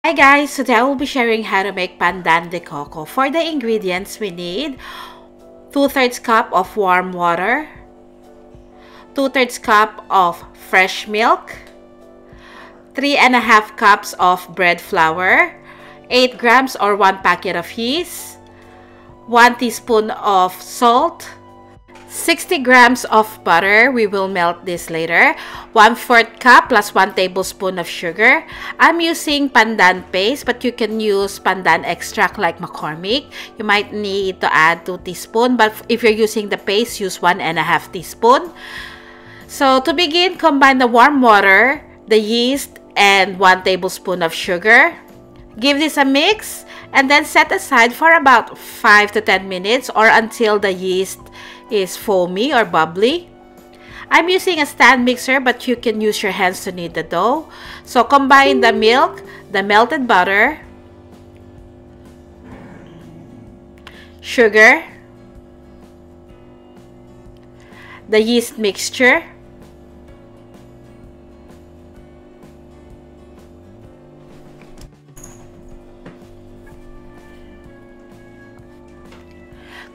Hi guys, today I will be sharing how to make Pandan de Coco. For the ingredients we need 2/3 cup of warm water, 2/3 cup of fresh milk, 3.5 cups of bread flour, 8 grams or 1 packet of yeast, 1 teaspoon of salt, 60 grams of butter. We will melt this later. 1/4 cup plus 1 tablespoon of sugar. I'm using pandan paste, but you can use pandan extract like McCormick. You might need to add 2 teaspoons, but if you're using the paste, use 1.5 teaspoon. So to begin, combine the warm water, the yeast, and 1 tablespoon of sugar. Give this a mix and then set aside for about 5 to 10 minutes or until the yeast is foamy or bubbly. I'm using a stand mixer, but you can use your hands to knead the dough. So combine the milk, the melted butter, sugar, the yeast mixture,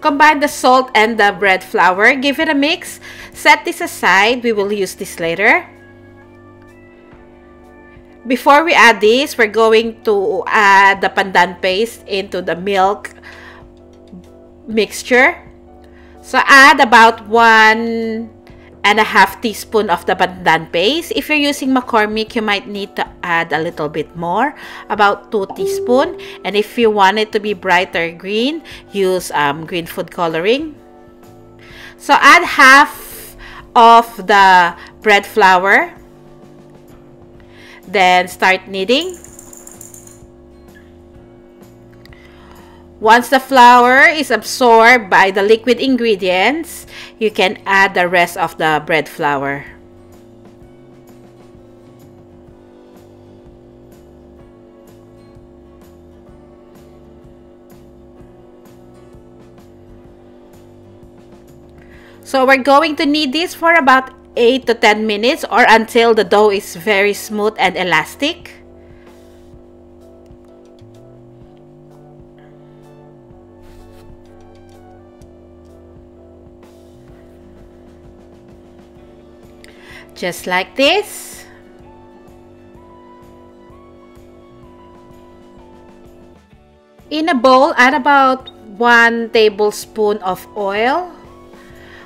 combine the salt and the bread flour. Give it a mix. Set this aside. We will use this later. Before we add this, we're going to add the pandan paste into the milk mixture. So add about 1.5 teaspoon of the pandan paste. If you're using McCormick, you might need to add a little bit more, about 2 teaspoons. And if you want it to be brighter green, use green food coloring. So add half of the bread flour. Then start kneading. Once the flour is absorbed by the liquid ingredients, you can add the rest of the bread flour. So we're going to knead this for about 8 to 10 minutes or until the dough is very smooth and elastic. Just like this. In a bowl, add about 1 tablespoon of oil.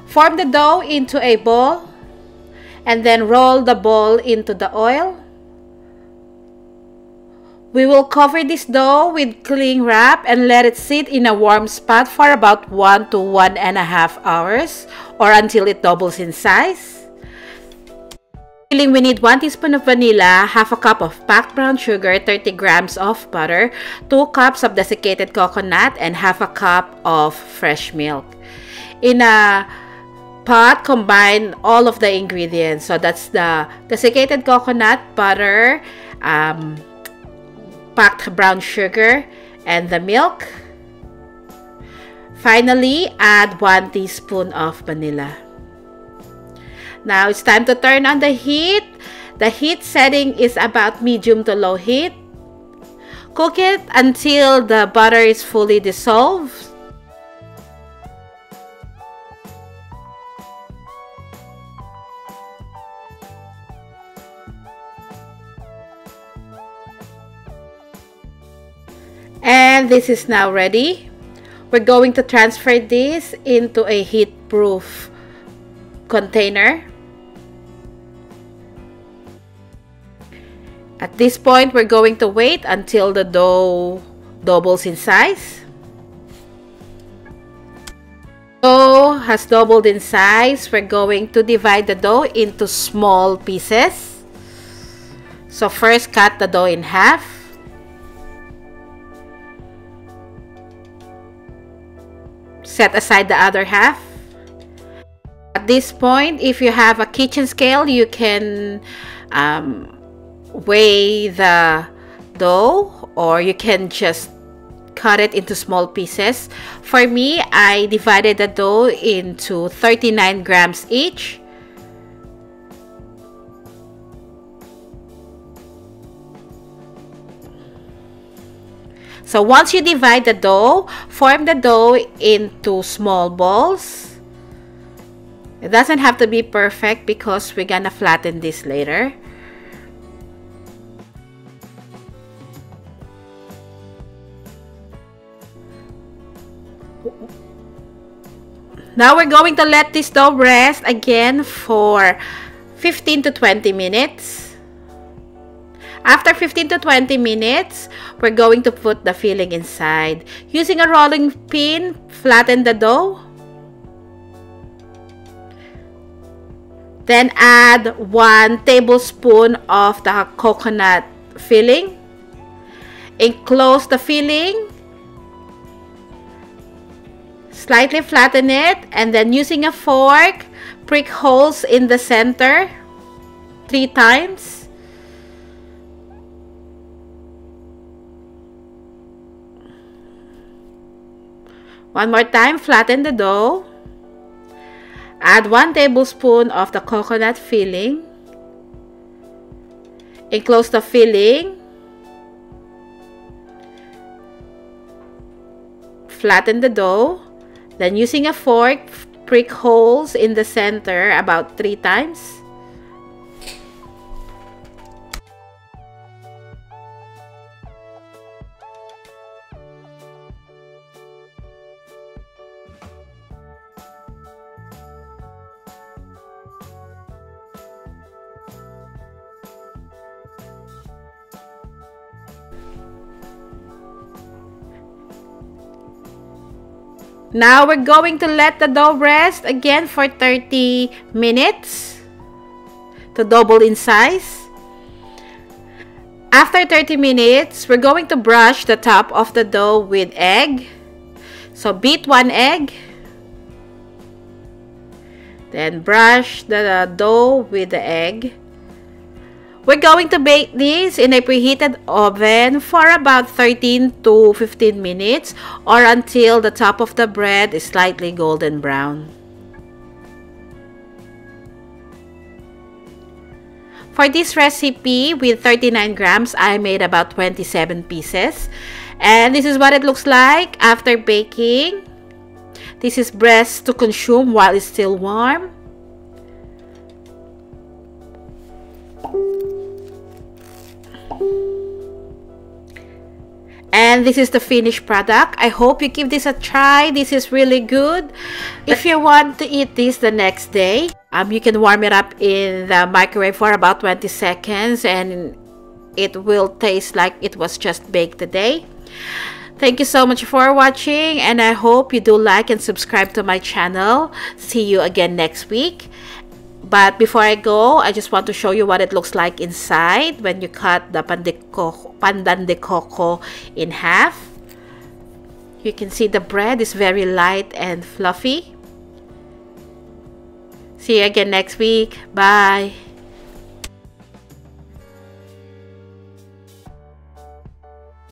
Form the dough into a ball and then roll the ball into the oil. We will cover this dough with cling wrap and let it sit in a warm spot for about 1 to 1.5 hours or until it doubles in size. We need 1 teaspoon of vanilla, half a cup of packed brown sugar, 30 grams of butter, 2 cups of desiccated coconut, and half a cup of fresh milk. In a pot, combine all of the ingredients. So that's the desiccated coconut, butter, packed brown sugar, and the milk. Finally, add 1 teaspoon of vanilla. Now it's time to turn on the heat. The heat setting is about medium to low heat. Cook it until the butter is fully dissolved. And this is now ready. We're going to transfer this into a heat-proof container. At this point, we're going to wait until the dough doubles in size. Dough has doubled in size. We're going to divide the dough into small pieces. So first, cut the dough in half. Set aside the other half. At this point, if you have a kitchen scale, you can weigh the dough, or you can just cut it into small pieces. For me, I divided the dough into 39 grams each. So once you divide the dough, form the dough into small balls. It doesn't have to be perfect because we're gonna flatten this later. Now we're going to let this dough rest again for 15 to 20 minutes. After 15 to 20 minutes, we're going to put the filling inside. Using a rolling pin, flatten the dough. Then add 1 tablespoon of the coconut filling. Enclose the filling. Slightly flatten it, and then using a fork, prick holes in the center 3 times. One more time, flatten the dough. Add 1 tablespoon of the coconut filling. Enclose the filling. Flatten the dough. Then using a fork, prick holes in the center about 3 times. Now we're going to let the dough rest again for 30 minutes to double in size. After 30 minutes, we're going to brush the top of the dough with egg. So beat 1 egg. Then brush the dough with the egg. We're going to bake this in a preheated oven for about 13 to 15 minutes or until the top of the bread is slightly golden brown. For this recipe with 39 grams, I made about 27 pieces. And this is what it looks like after baking. This is best to consume while it's still warm. And this is the finished product. I hope you give this a try. This is really good. If you want to eat this the next day, you can warm it up in the microwave for about 20 seconds and it will taste like it was just baked today. Thank you so much for watching, and I hope you do like and subscribe to my channel. See you again next week. But before I go, I just want to show you what it looks like inside when you cut the Pandan de Coco in half. You can see the bread is very light and fluffy. See you again next week. Bye.